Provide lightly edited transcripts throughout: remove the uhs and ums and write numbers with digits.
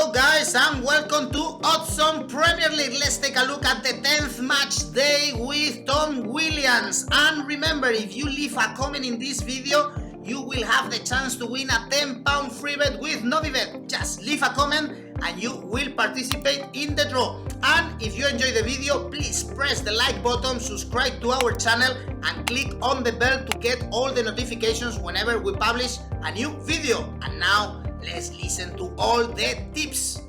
Hello guys and welcome to Oddspedia Premier League. Let's take a look at the 10th match day with Tom Williams. And remember, if you leave a comment in this video, you will have the chance to win a £10 free bet with Novibet. Just leave a comment and you will participate in the draw. And if you enjoy the video, please press the like button, subscribe to our channel and click on the bell to get all the notifications whenever we publish a new video. And now let's listen to all the tips.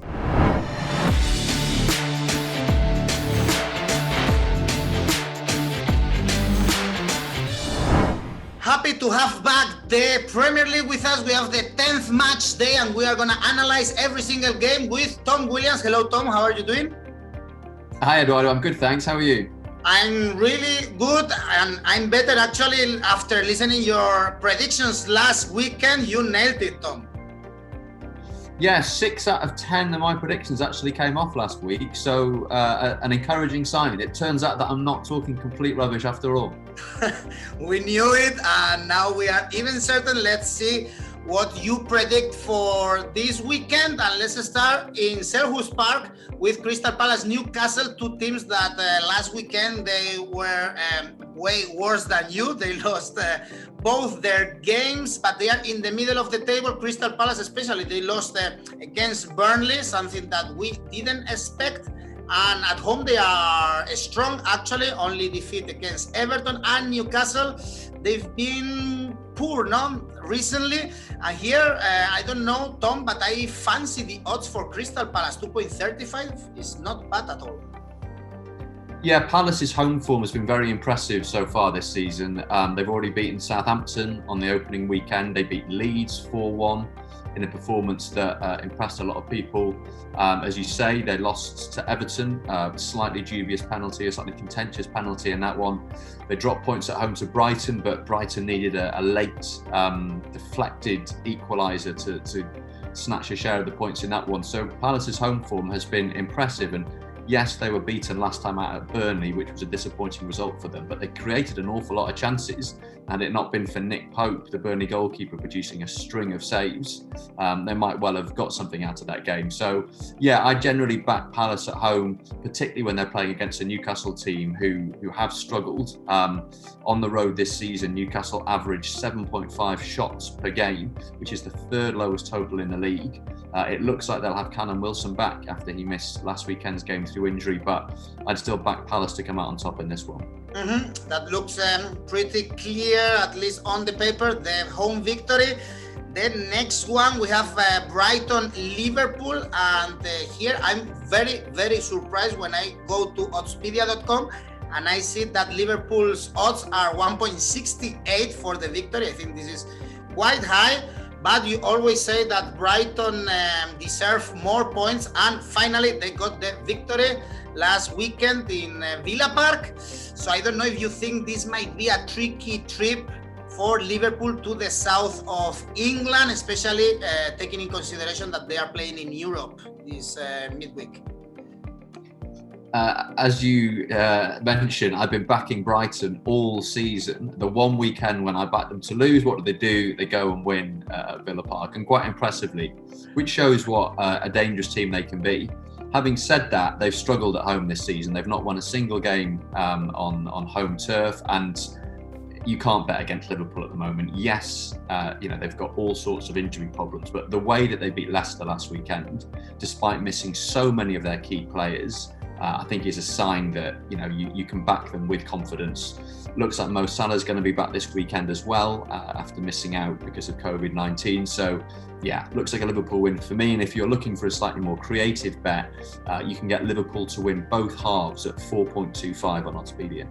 Happy to have back the Premier League with us. We have the 10th match day and we are going to analyze every single game with Tom Williams. Hello Tom, how are you doing? Hi Eduardo, I'm good thanks. How are you? I'm really good and I'm better actually after listening your predictions last weekend. You nailed it, Tom. Yeah, 6 out of 10 of my predictions actually came off last week, so an encouraging sign. It turns out that I'm not talking complete rubbish after all. We knew it and now we are even certain. Let's see what you predict for this weekend, and let's start in Selhurt Park with Crystal Palace Newcastle, two teams that last weekend they were way worse than you. They lost both their games, but they are in the middle of the table. Crystal Palace especially, they lost against Burnley, something that we didn't expect. And at home they are strong actually, only defeat against Everton. And Newcastle, they've been poor recently. And here, I don't know, Tom, but I fancy the odds for Crystal Palace. 2.35 is not bad at all. Yeah, Palace's home form has been very impressive so far this season. They've already beaten Southampton on the opening weekend. They beat Leeds 4-1 in a performance that impressed a lot of people. As you say, they lost to Everton, slightly dubious penalty, a slightly contentious penalty in that one. They dropped points at home to Brighton, but Brighton needed a late deflected equaliser to snatch a share of the points in that one. So Palace's home form has been impressive, and yes, they were beaten last time out at Burnley, which was a disappointing result for them, but they created an awful lot of chances. Had it not been for Nick Pope, the Burnley goalkeeper, producing a string of saves, they might well have got something out of that game. So, yeah, I generally back Palace at home, particularly when they're playing against a Newcastle team who have struggled. On the road this season, Newcastle averaged 7.5 shots per game, which is the third lowest total in the league. It looks like they'll have Callum Wilson back after he missed last weekend's game through injury, but I'd still back Palace to come out on top in this one. That looks pretty clear, at least on the paper, the home victory. The next one, we have Brighton, Liverpool, and here I'm very, very surprised when I go to Oddspedia.com and I see that Liverpool's odds are 1.68 for the victory. I think this is quite high. But you always say that Brighton deserve more points, and finally they got the victory last weekend in Villa Park. So I don't know if you think this might be a tricky trip for Liverpool to the south of England, especially taking in consideration that they are playing in Europe this midweek. As you mentioned, I've been backing Brighton all season. The one weekend when I backed them to lose, what do? They go and win at Villa Park, and quite impressively, which shows what a dangerous team they can be. Having said that, they've struggled at home this season. They've not won a single game on home turf, and you can't bet against Liverpool at the moment. Yes, they've got all sorts of injury problems, but the way that they beat Leicester last weekend, despite missing so many of their key players, I think is a sign that you can back them with confidence. Looks like Mo Salah's going to be back this weekend as well after missing out because of COVID-19. So yeah, looks like a Liverpool win for me. And if you're looking for a slightly more creative bet, you can get Liverpool to win both halves at 4.25 on Oddspedia.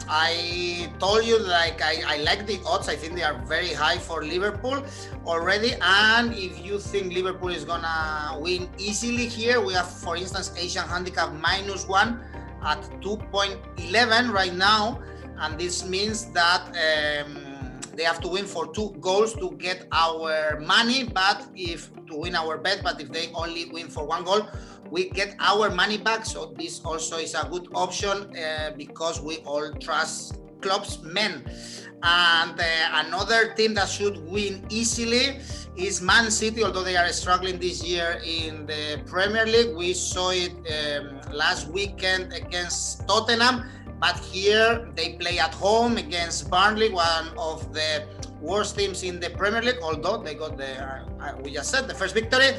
I told you I like the odds. I think they are very high for Liverpool already. And if you think Liverpool is gonna win easily here, we have, for instance, Asian handicap -1 at 2.11 right now. And this means that they have to win for 2 goals to get our money, but if they only win for 1 goal, we get our money back. So this also is a good option because we all trust Klopp's men. And another team that should win easily is Man City, although they are struggling this year in the Premier League. We saw it last weekend against Tottenham, but here they play at home against Burnley, one of the worst teams in the Premier League, although they got we just said, the first victory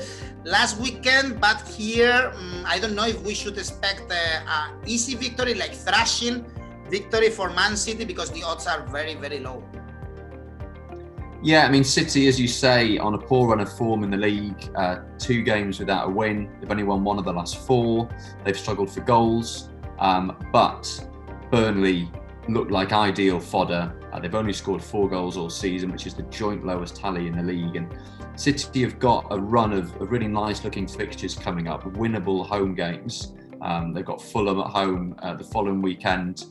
last weekend. But here, I don't know if we should expect an easy victory, like thrashing victory for Man City, because the odds are very, very low. Yeah, I mean, City, as you say, on a poor run of form in the league, 2 games without a win. They've only won 1 of the last 4. They've struggled for goals, but Burnley look like ideal fodder. They've only scored 4 goals all season, which is the joint lowest tally in the league. And City have got a run of really nice-looking fixtures coming up, winnable home games. They've got Fulham at home the following weekend.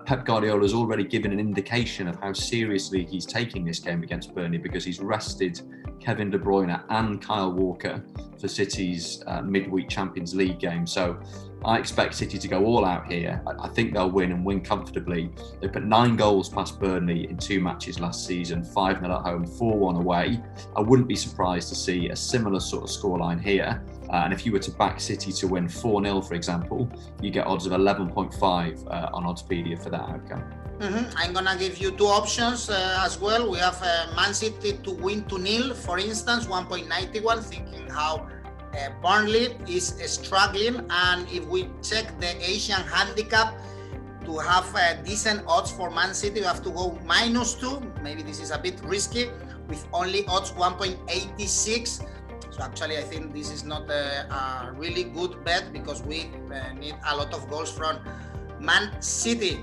Pep Guardiola's already given an indication of how seriously he's taking this game against Burnley, because he's rested Kevin De Bruyne and Kyle Walker for City's midweek Champions League game. So I expect City to go all out here. I think they'll win and win comfortably. They put 9 goals past Burnley in 2 matches last season, 5-0 at home, 4-1 away. I wouldn't be surprised to see a similar sort of scoreline here. And if you were to back City to win 4-0, for example, you get odds of 11.5 on Oddspedia for that outcome. I'm gonna give you 2 options as well. We have Man City to win 2-0, for instance, 1.91, thinking how Burnley is struggling. And if we check the Asian handicap to have decent odds for Man City, we have to go -2. Maybe this is a bit risky, with only odds 1.86. So actually, I think this is not a really good bet, because we need a lot of goals from Man City.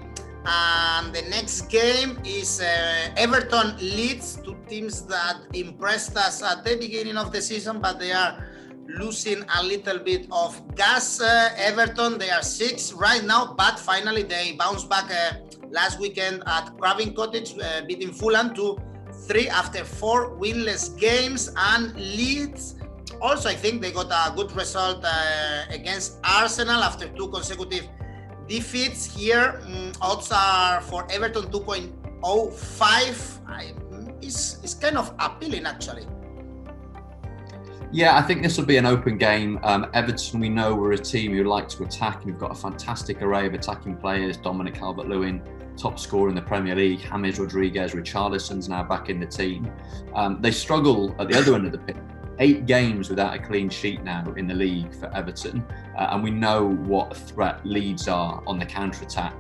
And the next game is Everton Leeds, 2 teams that impressed us at the beginning of the season, but they are losing a little bit of gas. Everton, they are 6th right now, but finally they bounced back last weekend at Craven Cottage, beating Fulham 2-3 after 4 winless games. And Leeds, also, I think they got a good result against Arsenal after 2 consecutive defeats. Here, odds are for Everton 2.05. It's kind of appealing, actually. Yeah, I think this will be an open game. Everton, we know, we're a team who like to attack, and we've got a fantastic array of attacking players. Dominic Calvert-Lewin, top scorer in the Premier League. James Rodriguez, Richarlison's now back in the team. They struggle at the other end of the pitch. 8 games without a clean sheet now in the league for Everton, and we know what a threat Leeds are on the counter-attack.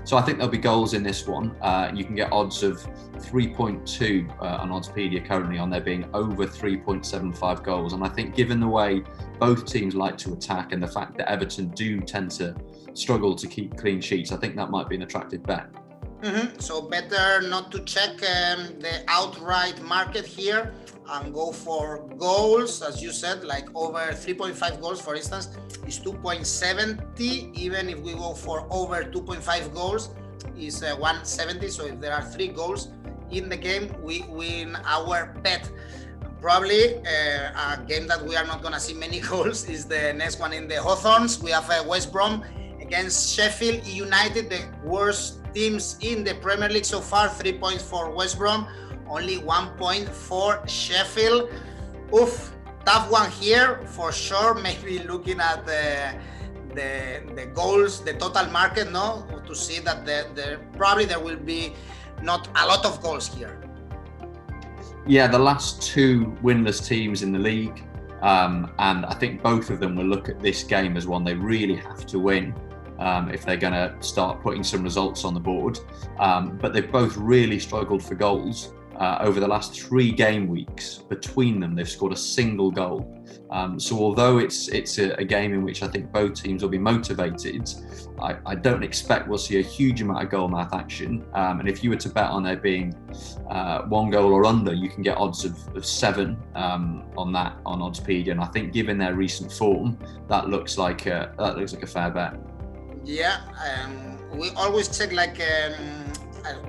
So I think there'll be goals in this one. You can get odds of 3.2 on Oddspedia currently on there being over 3.75 goals. And I think, given the way both teams like to attack and the fact that Everton do tend to struggle to keep clean sheets, I think that might be an attractive bet. So better not to check the outright market here and go for goals. As you said, like over 3.5 goals, for instance, is 2.70. Even if we go for over 2.5 goals, is 170. So if there are 3 goals in the game, we win our bet. Probably a game that we are not going to see many goals is the next one in the Hawthorns. We have West Brom against Sheffield United, the worst teams in the Premier League so far. 3 points for West Brom, only 1 point for Sheffield. Oof, tough one here for sure. Maybe looking at the goals, the total market, no, to see that probably there will be not a lot of goals here. Yeah, the last 2 winless teams in the league, and I think both of them will look at this game as one they really have to win if they're going to start putting some results on the board. But they've both really struggled for goals. Over the last 3 game weeks, between them, they've scored a single goal. So although it's a game in which I think both teams will be motivated, I don't expect we'll see a huge amount of goal mouth action. And if you were to bet on there being 1 goal or under, you can get odds of 7 on that on Oddspedia. And I think, given their recent form, that looks like a fair bet. Yeah, we always check like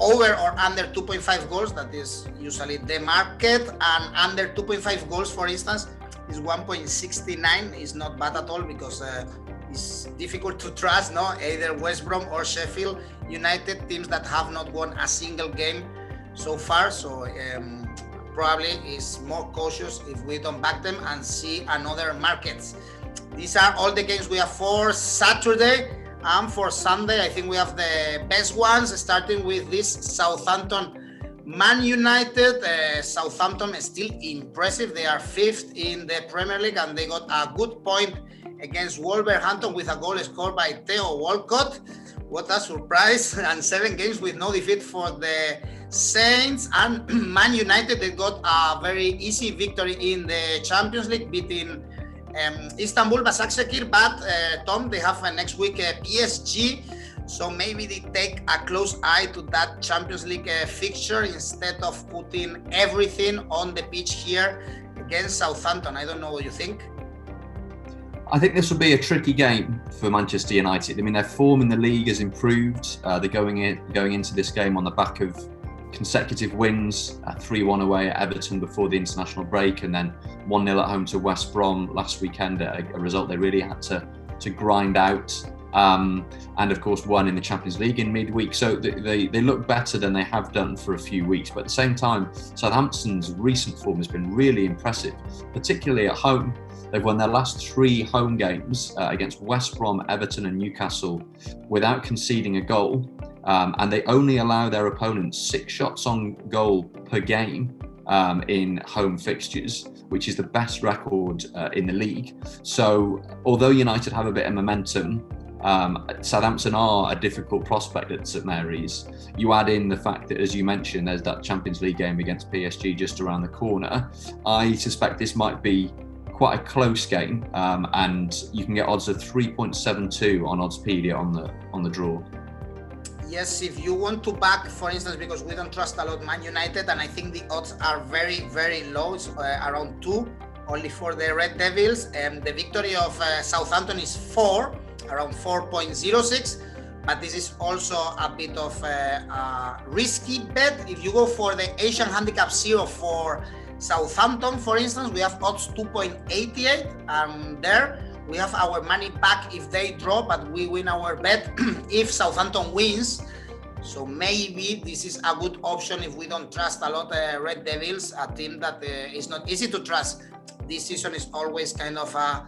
over or under 2.5 goals. That is usually the market, and under 2.5 goals, for instance, is 1.69. Is not bad at all, because it's difficult to trust, no, either West Brom or Sheffield United, teams that have not won a single game so far. So probably is more cautious if we don't back them and see another markets. These are all the games we have for Saturday, and for Sunday I think we have the best ones, starting with this Southampton Man United. Southampton is still impressive. They are 5th in the Premier League, and they got a good point against Wolverhampton with a goal scored by Theo Walcott. What a surprise. And 7 games with no defeat for the Saints. And Man United, they got a very easy victory in the Champions League, beating Istanbul Başakşehir. But Tom, they have next week PSG. So maybe they take a close eye to that Champions League fixture instead of putting everything on the pitch here against Southampton. I don't know what you think. I think this will be a tricky game for Manchester United. I mean, their form in the league has improved. They're going into this game on the back of consecutive wins, 3-1 away at Everton before the international break, and then 1-0 at home to West Brom last weekend, a result they really had to grind out. And of course won in the Champions League in midweek. So they look better than they have done for a few weeks. But at the same time, Southampton's recent form has been really impressive, particularly at home. They've won their last 3 home games against West Brom, Everton and Newcastle without conceding a goal. And they only allow their opponents 6 shots on goal per game in home fixtures, which is the best record in the league. So although United have a bit of momentum, Southampton are a difficult prospect at St Mary's. You add in the fact that, as you mentioned, there's that Champions League game against PSG just around the corner. I suspect this might be quite a close game, and you can get odds of 3.72 on Oddspedia on the draw. Yes, if you want to back, for instance, because we don't trust a lot Man United, and I think the odds are very, very low, around 2, only for the Red Devils. The victory of Southampton is 4, around 4.06, but this is also a bit of a risky bet. If you go for the Asian Handicap 0 for Southampton, for instance, we have odds 2.88, and there we have our money back if they draw, but we win our bet if Southampton wins. So maybe this is a good option if we don't trust a lot Red Devils, a team that is not easy to trust. This season is always kind of a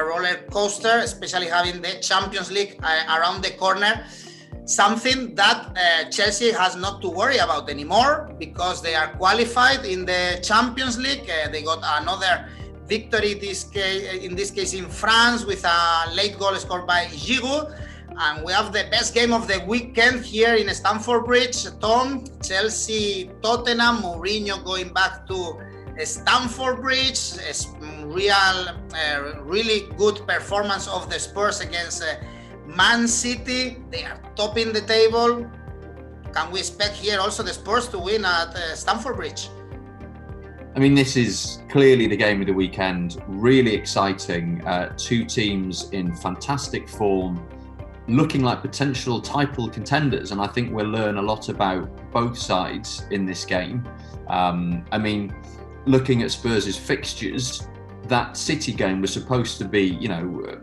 roller coaster, especially having the Champions League around the corner. Something that Chelsea has not to worry about anymore, because they are qualified in the Champions League. They got another victory in this case in France with a late goal scored by Giroud. And we have the best game of the weekend here in Stamford Bridge. Tom, Chelsea, Tottenham, Mourinho going back to Stamford Bridge. Really good performance of the Spurs against Man City. They are topping the table. Can we expect here also the Spurs to win at Stamford Bridge? I mean, this is clearly the game of the weekend. Really exciting. 2 teams in fantastic form, looking like potential title contenders. And I think we'll learn a lot about both sides in this game. I mean, looking at Spurs' fixtures, that City game was supposed to be,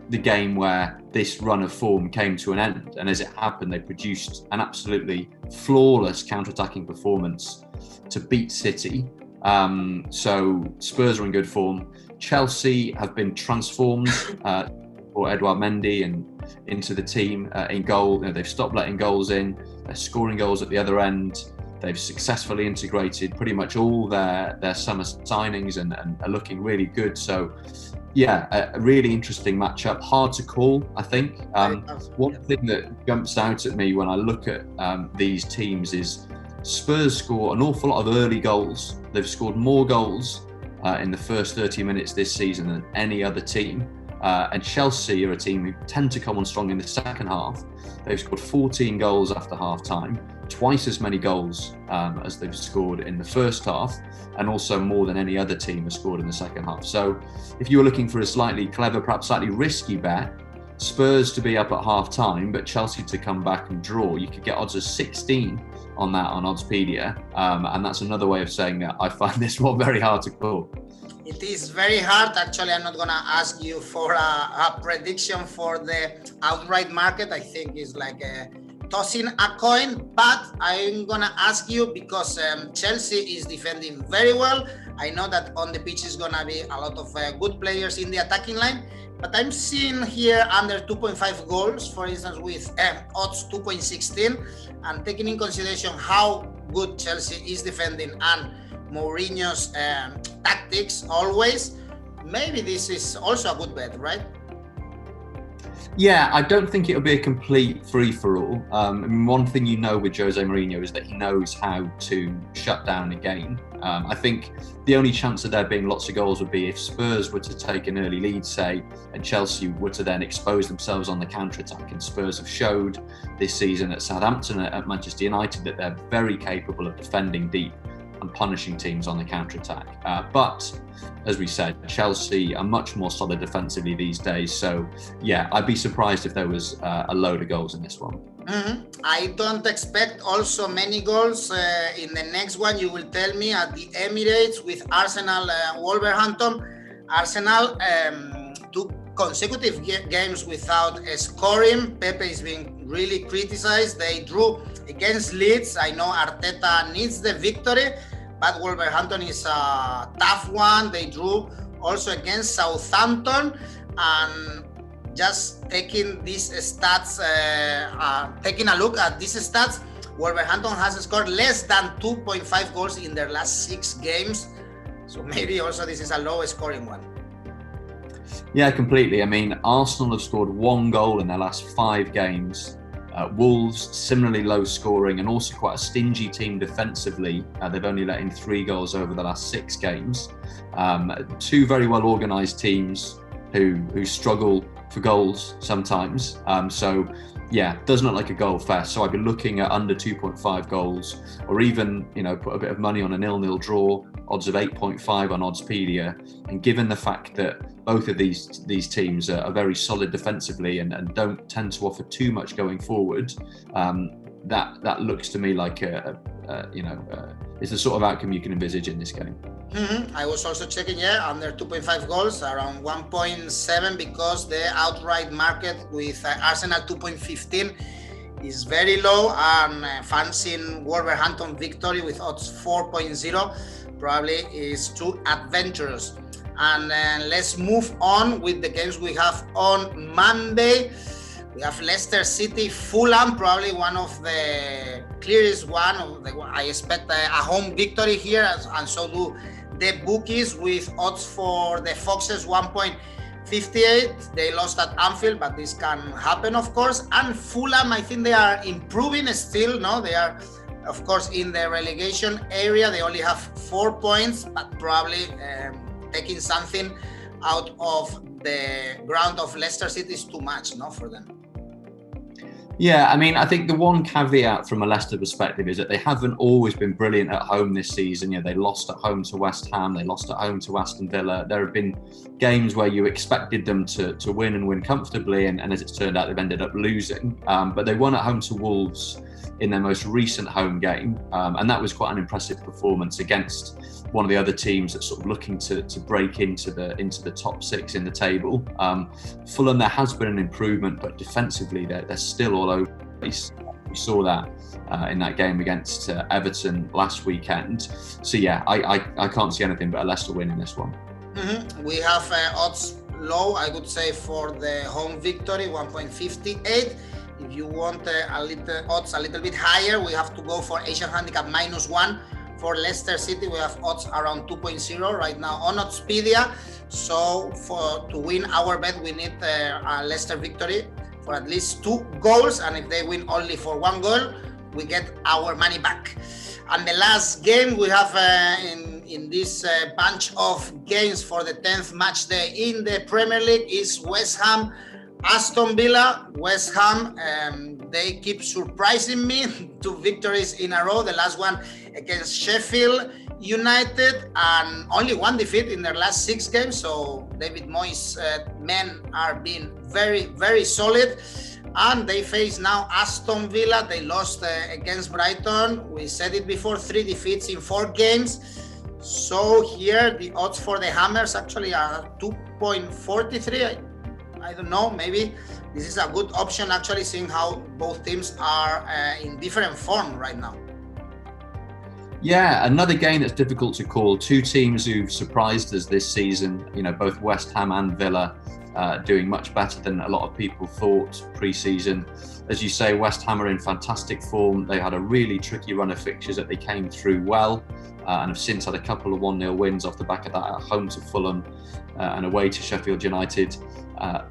the game where this run of form came to an end. And as it happened, they produced an absolutely flawless counter-attacking performance to beat City. So Spurs are in good form. Chelsea have been transformed for Edouard Mendy and into the team in goal. They've stopped letting goals in. They're scoring goals at the other end. They've successfully integrated pretty much all their summer signings and are looking really good. So, yeah, a really interesting matchup. Hard to call, I think. One thing that jumps out at me when I look at these teams is Spurs score an awful lot of early goals. They've scored more goals in the first 30 minutes this season than any other team. And Chelsea are a team who tend to come on strong in the second half. They've scored 14 goals after half time, twice as many goals as they've scored in the first half, and also more than any other team has scored in the second half. So if you were looking for a slightly clever, perhaps slightly risky bet, Spurs to be up at half time, but Chelsea to come back and draw, you could get odds of 16 on that on Oddspedia. And that's another way of saying that I find this one very hard to call. It is very hard. Actually, I'm not going to ask you for a prediction for the outright market. I think it's like tossing a coin, but I'm gonna ask you because Chelsea is defending very well. I know that on the pitch is gonna be a lot of good players in the attacking line, but I'm seeing here under 2.5 goals, for instance, with odds 2.16, and taking in consideration how good Chelsea is defending and Mourinho's tactics always, maybe this is also a good bet, right? Yeah, I don't think it'll be a complete free-for-all. I mean, one thing you know with Jose Mourinho is that he knows how to shut down a game. I think the only chance of there being lots of goals would be if Spurs were to take an early lead, say, and Chelsea were to then expose themselves on the counter-attack. And Spurs have showed this season at Southampton, at Manchester United, that they're very capable of defending deep and punishing teams on the counter-attack. But as we said, Chelsea are much more solid defensively these days. So yeah, I'd be surprised if there was a load of goals in this one. I don't expect also many goals in the next one. You will tell me at the Emirates with Arsenal Wolverhampton. Arsenal took consecutive games without scoring. Pepe is being really criticized. They drew against Leeds. I know Arteta needs the victory, but Wolverhampton is a tough one. They drew also against Southampton, and just taking these stats, taking a look at these stats, Wolverhampton has scored less than 2.5 goals in their last 6 games. So maybe also this is a low scoring one. Yeah, completely. I mean, Arsenal have scored 1 goal in their last 5 games. Wolves, similarly low scoring and also quite a stingy team defensively. They've only let in 3 goals over the last 6 games. 2 very well organised teams who struggle for goals sometimes. So yeah, doesn't look like a goal fest. So I'd be looking at under 2.5 goals, or even, put a bit of money on a 0-0 draw, odds of 8.5 on Oddspedia. And given the fact that both of these teams are very solid defensively and don't tend to offer too much going forward, that looks to me like it's the sort of outcome you can envisage in this game. I was also checking, under 2.5 goals, around 1.7, because the outright market with Arsenal 2.15 is very low, and fancying Wolverhampton victory with odds 4.0 probably is too adventurous. And let's move on with the games we have on Monday. We have Leicester City, Fulham, probably one of the clearest one. I expect a home victory here, and so do the bookies, with odds for the Foxes 1.58. They lost at Anfield, but this can happen, of course. And Fulham, I think they are improving still. No, they are, of course, in the relegation area. They only have 4 points, but probably taking something out of the ground of Leicester City is too much, for them. Yeah, I mean, I think the one caveat from a Leicester perspective is that they haven't always been brilliant at home this season. They lost at home to West Ham, they lost at home to Aston Villa. There have been games where you expected them to win and win comfortably, and as it's turned out, they've ended up losing. But they won at home to Wolves in their most recent home game, and that was quite an impressive performance against one of the other teams that's sort of looking to break into the top 6 in the table. Fulham, there has been an improvement, but defensively they're still all over the place. We saw that in that game against Everton last weekend. So yeah, I can't see anything but a Leicester win in this one. We have odds low, I would say, for the home victory, 1.58. If you want a little bit higher, we have to go for Asian handicap -1. For Leicester City, we have odds around 2.0 right now on Oddspedia. So to win our bet, we need a Leicester victory for at least 2 goals. And if they win only for 1 goal, we get our money back. And the last game we have in this bunch of games for the 10th match day in the Premier League is West Ham, Aston Villa. West Ham, they keep surprising me. 2 victories in a row. The last one against Sheffield United, and only 1 defeat in their last 6 games. So David Moyes' men are being very, very solid. And they face now Aston Villa. They lost against Brighton. We said it before, 3 defeats in 4 games. So here the odds for the Hammers actually are 2.43. I don't know, maybe this is a good option actually, seeing how both teams are in different form right now. Yeah, another game that's difficult to call. Two teams who've surprised us this season, both West Ham and Villa doing much better than a lot of people thought pre-season. As you say, West Ham are in fantastic form. They had a really tricky run of fixtures that they came through well and have since had a couple of 1-0 wins off the back of that at home to Fulham and away to Sheffield United.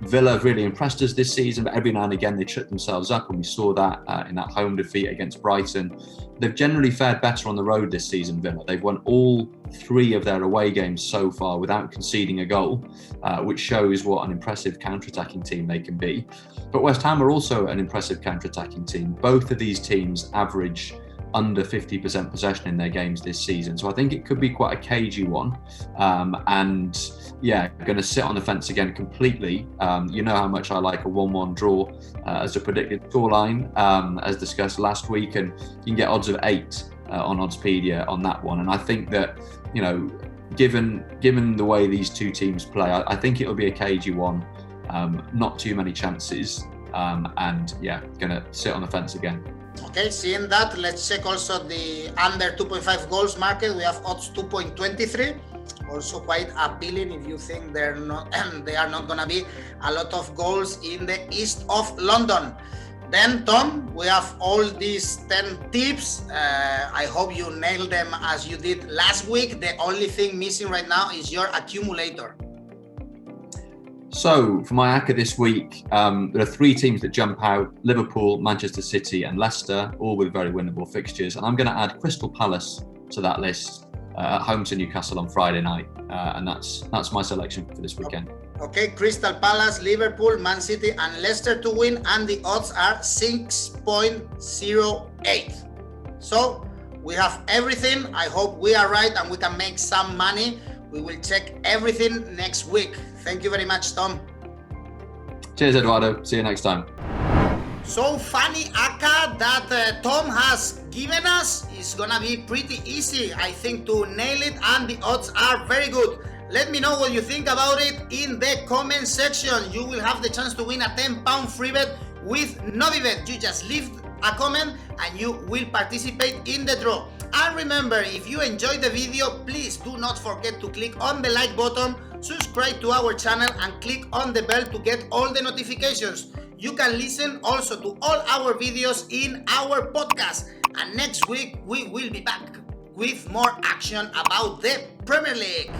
Villa have really impressed us this season, but every now and again they trip themselves up, and we saw that in that home defeat against Brighton. They've generally fared better on the road this season, Villa. They've won all 3 of their away games so far without conceding a goal, which shows what an impressive counter-attacking team they can be. But West Ham are also an impressive counter-attacking team. Both of these teams average under 50% possession in their games this season. So I think it could be quite a cagey one. And yeah, going to sit on the fence again completely. You know how much I like a 1-1 draw as a predicted scoreline, as discussed last week, and you can get odds of 8 on Oddspedia on that one. And I think that, given the way these two teams play, I think it'll be a cagey one. Not too many chances. And yeah, going to sit on the fence again. Okay, seeing that, let's check also the under 2.5 goals market. We have odds 2.23, also quite appealing if you think they are not going to be a lot of goals in the east of London. Then, Tom, we have all these 10 tips. I hope you nailed them as you did last week. The only thing missing right now is your accumulator. So for my ACCA this week, there are 3 teams that jump out: Liverpool, Manchester City and Leicester, all with very winnable fixtures. And I'm going to add Crystal Palace to that list at home to Newcastle on Friday night. And that's my selection for this weekend. Okay, Crystal Palace, Liverpool, Man City and Leicester to win, and the odds are 6.08. So we have everything. I hope we are right and we can make some money. We will check everything next week. Thank you very much, Tom. Cheers, Eduardo. See you next time. So funny ACCA that Tom has given us is gonna be pretty easy, I think, to nail it, and the odds are very good. Let me know what you think about it in the comment section. You will have the chance to win a £10 free bet with Novibet. You just leave a comment and you will participate in the draw. And remember, if you enjoyed the video, please do not forget to click on the like button, subscribe to our channel and click on the bell to get all the notifications. You can listen also to all our videos in our podcast. And next week, we will be back with more action about the Premier League.